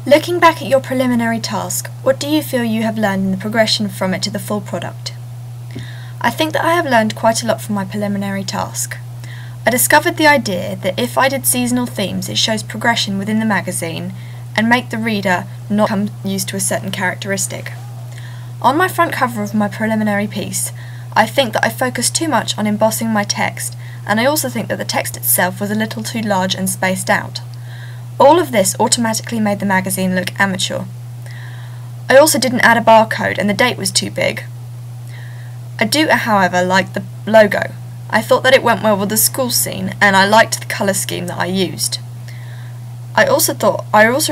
Looking back at your preliminary task, what do you feel you have learned in the progression from it to the full product? I think that I have learned quite a lot from my preliminary task. I discovered the idea that if I did seasonal themes, it shows progression within the magazine and make the reader not become used to a certain characteristic. On my front cover of my preliminary piece, I think that I focused too much on embossing my text, and I also think that the text itself was a little too large and spaced out. All of this automatically made the magazine look amateur. I also didn't add a barcode and the date was too big. I do, however, like the logo. I thought that it went well with the school scene and I liked the colour scheme that I used. I also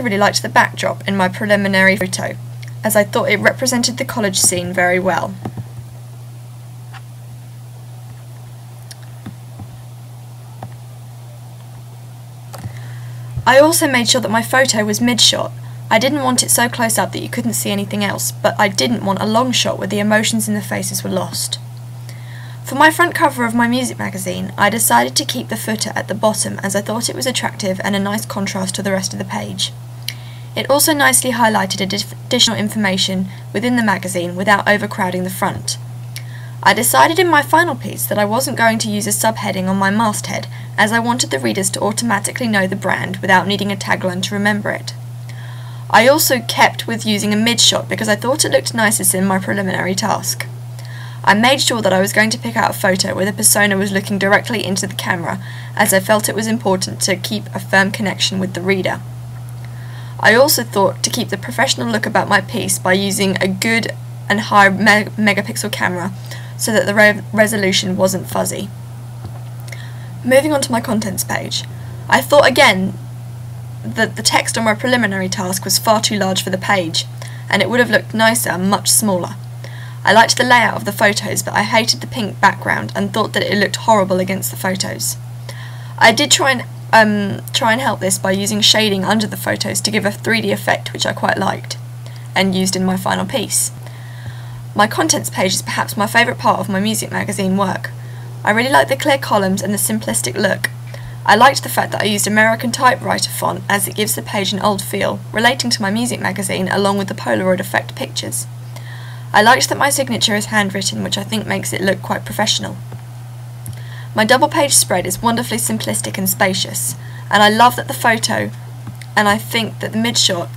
really liked the backdrop in my preliminary photo, as I thought it represented the college scene very well. I also made sure that my photo was mid-shot. I didn't want it so close up that you couldn't see anything else, but I didn't want a long shot where the emotions in the faces were lost. For my front cover of my music magazine, I decided to keep the footer at the bottom as I thought it was attractive and a nice contrast to the rest of the page. It also nicely highlighted additional information within the magazine without overcrowding the front. I decided in my final piece that I wasn't going to use a subheading on my masthead, as I wanted the readers to automatically know the brand without needing a tagline to remember it. I also kept with using a mid-shot because I thought it looked nicest in my preliminary task. I made sure that I was going to pick out a photo where the persona was looking directly into the camera, as I felt it was important to keep a firm connection with the reader. I also thought to keep the professional look about my piece by using a good and high megapixel camera, so that the resolution wasn't fuzzy. Moving on to my contents page, I thought again that the text on my preliminary task was far too large for the page, and it would have looked nicer much smaller. I liked the layout of the photos, but I hated the pink background and thought that it looked horrible against the photos. I did try and help this by using shading under the photos to give a 3D effect, which I quite liked, and used in my final piece. My contents page is perhaps my favourite part of my music magazine work. I really like the clear columns and the simplistic look. I liked the fact that I used American typewriter font, as it gives the page an old feel, relating to my music magazine along with the Polaroid effect pictures. I liked that my signature is handwritten, which I think makes it look quite professional. My double page spread is wonderfully simplistic and spacious, and I love that the photo, and I think that the mid-shot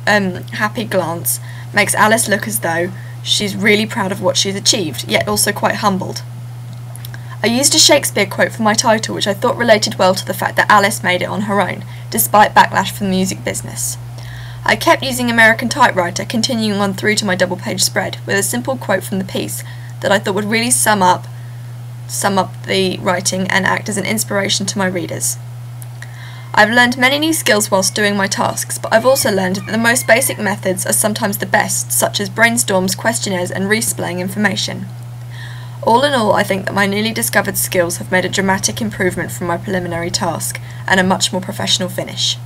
happy glance makes Alice look as though she's really proud of what she's achieved, yet also quite humbled. I used a Shakespeare quote for my title, which I thought related well to the fact that Alice made it on her own, despite backlash from the music business. I kept using American typewriter, continuing on through to my double page spread, with a simple quote from the piece that I thought would really sum up the writing and act as an inspiration to my readers. I've learned many new skills whilst doing my tasks, but I've also learned that the most basic methods are sometimes the best, such as brainstorms, questionnaires and resplaying information. All in all, I think that my newly discovered skills have made a dramatic improvement from my preliminary task and a much more professional finish.